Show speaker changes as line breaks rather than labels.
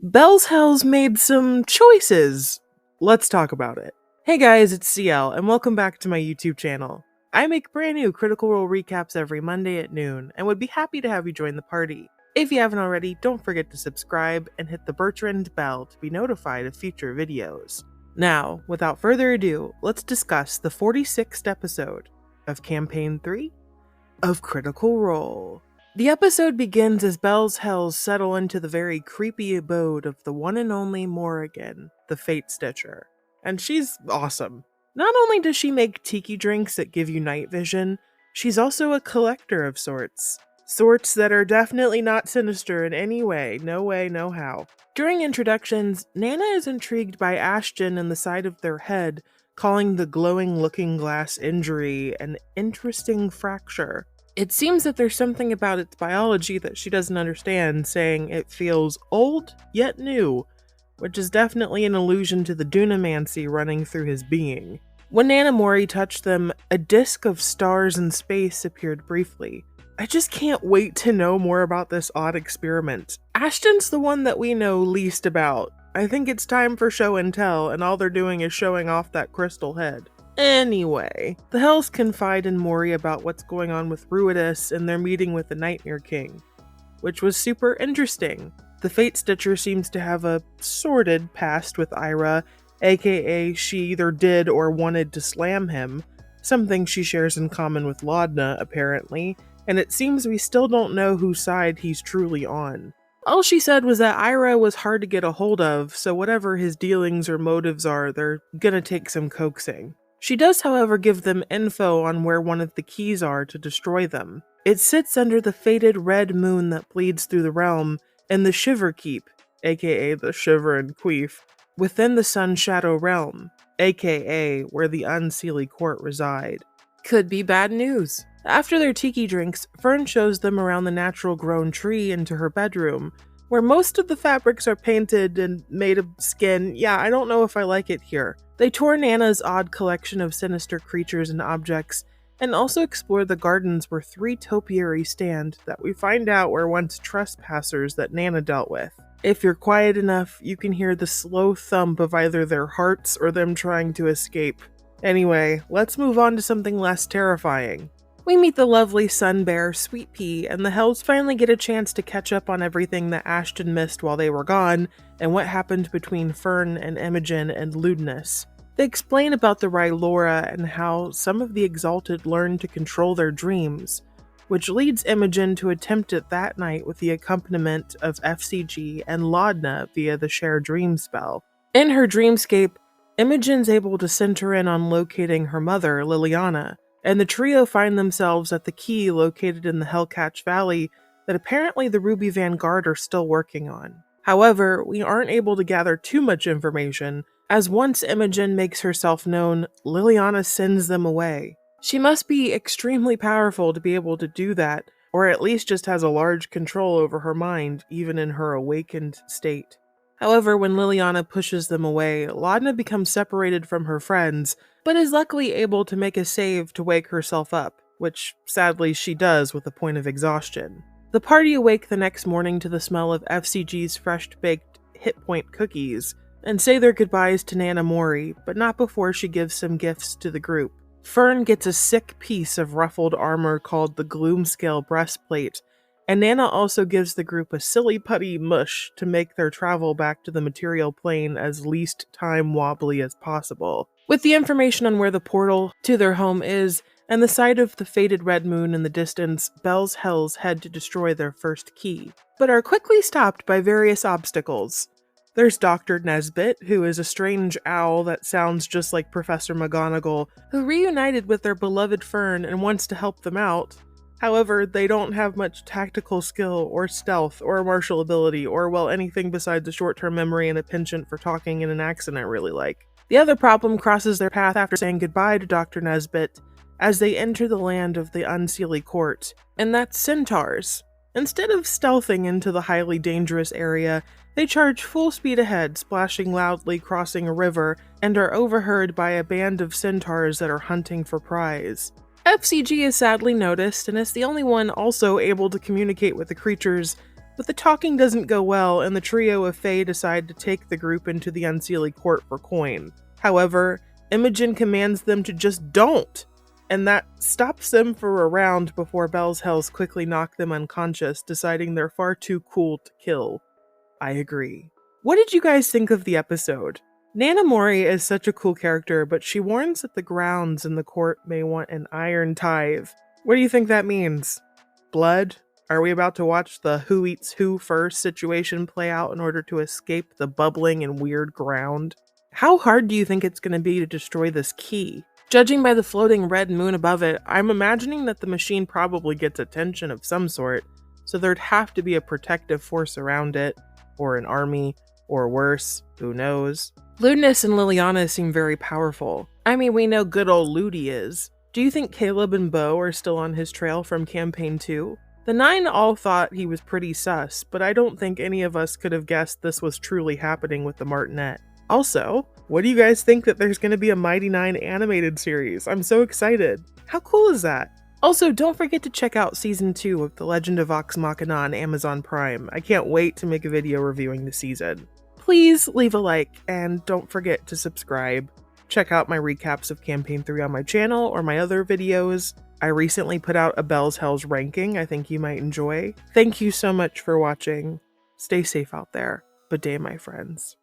Bell's Hell's made some choices. Let's talk about it. Hey guys, it's CL, and welcome back to my YouTube channel. I make brand new Critical Role recaps every Monday at noon, and would be happy to have you join the party. If you haven't already, don't forget to subscribe and hit the Bertrand bell to be notified of future videos. Now, without further ado, let's discuss the 46th episode of Campaign 3 of Critical Role. The episode begins as Bell's Hells settle into the very creepy abode of the one and only Morrigan, the Fatestitcher. And she's awesome. Not only does she make tiki drinks that give you night vision, she's also a collector of sorts. Sorts that are definitely not sinister in any way, no how. During introductions, Nana is intrigued by Ashton and the side of their head, calling the glowing looking glass injury an interesting fracture. It seems that there's something about its biology that she doesn't understand, saying it feels old yet new, which is definitely an allusion to the dunamancy running through his being. When Nana Mori touched them, a disk of stars in space appeared briefly. I just can't wait to know more about this odd experiment. Ashton's the one that we know least about. I think it's time for show and tell, and all they're doing is showing off that crystal head. Anyway, the Hells confide in Mori about what's going on with Ruidus and their meeting with the Nightmare King, which was super interesting. The Fatestitcher seems to have a sordid past with Ira, aka she either did or wanted to slam him, something she shares in common with Laudna, apparently, and it seems we still don't know whose side he's truly on. All she said was that Ira was hard to get a hold of, so whatever his dealings or motives are, they're gonna take some coaxing. She does, however, give them info on where one of the keys are to destroy them. It sits under the fated red moon that bleeds through the realm in the Shiver Keep, aka the Shiver and Queef, within the Sun Shadow realm, aka where the Unseelie Court reside. Could be bad news. After their tiki drinks, Fern shows them around the natural grown tree into her bedroom, where most of the fabrics are painted and made of skin. Yeah, I don't know if I like it here. They tour Nana's odd collection of sinister creatures and objects, and also explore the gardens where 3 topiary stand that we find out were once trespassers that Nana dealt with. If you're quiet enough, you can hear the slow thump of either their hearts or them trying to escape. Anyway, let's move on to something less terrifying. We meet the lovely Sun Bear, Sweet Pea, and the Hells finally get a chance to catch up on everything that Ashton missed while they were gone, and what happened between Fern and Imogen and Ludinus. They explain about the Rylora and how some of the Exalted learn to control their dreams, which leads Imogen to attempt it that night with the accompaniment of FCG and Laudna via the Share Dream spell. In her dreamscape, Imogen's able to center in on locating her mother, Liliana, and the trio find themselves at the key located in the Hellcatch Valley that apparently the Ruby Vanguard are still working on. However, we aren't able to gather too much information, as once Imogen makes herself known, Liliana sends them away. She must be extremely powerful to be able to do that, or at least just has a large control over her mind, even in her awakened state. However, when Liliana pushes them away, Laudna becomes separated from her friends, but is luckily able to make a save to wake herself up, which sadly she does with a point of exhaustion. The party awake the next morning to the smell of FCG's fresh-baked hit point cookies, and say their goodbyes to Nana Mori, but not before she gives some gifts to the group. Fern gets a sick piece of ruffled armor called the Gloomscale breastplate, and Nana also gives the group a silly putty mush to make their travel back to the material plane as least time-wobbly as possible. With the information on where the portal to their home is, and the sight of the faded red moon in the distance, Bell's Hells head to destroy their first key, but are quickly stopped by various obstacles. There's Dr. Nesbit, who is a strange owl that sounds just like Professor McGonagall, who reunited with their beloved Fern and wants to help them out. However, they don't have much tactical skill, or stealth, or martial ability, or well, anything besides a short-term memory and a penchant for talking in an accent I really like. The other problem crosses their path after saying goodbye to Dr. Nesbit, as they enter the land of the Unseelie Court, and that's centaurs. Instead of stealthing into the highly dangerous area, they charge full speed ahead, splashing loudly crossing a river, and are overheard by a band of centaurs that are hunting for prize. FCG is sadly noticed, and is the only one also able to communicate with the creatures, But the talking doesn't go well, and the trio of Fey decide to take the group into the Unseelie Court for coin. However, Imogen commands them to just don't, and that stops them for a round before Bell's Hells quickly knock them unconscious, deciding they're far too cool to kill. I agree. What did you guys think of the episode? Nana Mori is such a cool character, but she warns that the grounds in the court may want an iron tithe. What do you think that means? Blood? Are we about to watch the who eats who first situation play out in order to escape the bubbling and weird ground? How hard do you think it's going to be to destroy this key? Judging by the floating red moon above it, I'm imagining that the machine probably gets attention of some sort, so there'd have to be a protective force around it, or an army, or worse, who knows. Ludinus and Liliana seem very powerful. I mean, we know good old Ludi is. Do you think Caleb and Bo are still on his trail from Campaign 2? The 9 all thought he was pretty sus, but I don't think any of us could have guessed this was truly happening with the Martinet. Also, what do you guys think that there's going to be a Mighty 9 animated series? I'm so excited. How cool is that? Also, don't forget to check out Season 2 of The Legend of Vox Machina on Amazon Prime. I can't wait to make a video reviewing the season. Please leave a like, and don't forget to subscribe. Check out my recaps of Campaign 3 on my channel or my other videos. I recently put out a Bell's Hells ranking I think you might enjoy. Thank you so much for watching. Stay safe out there. Bidet, my friends.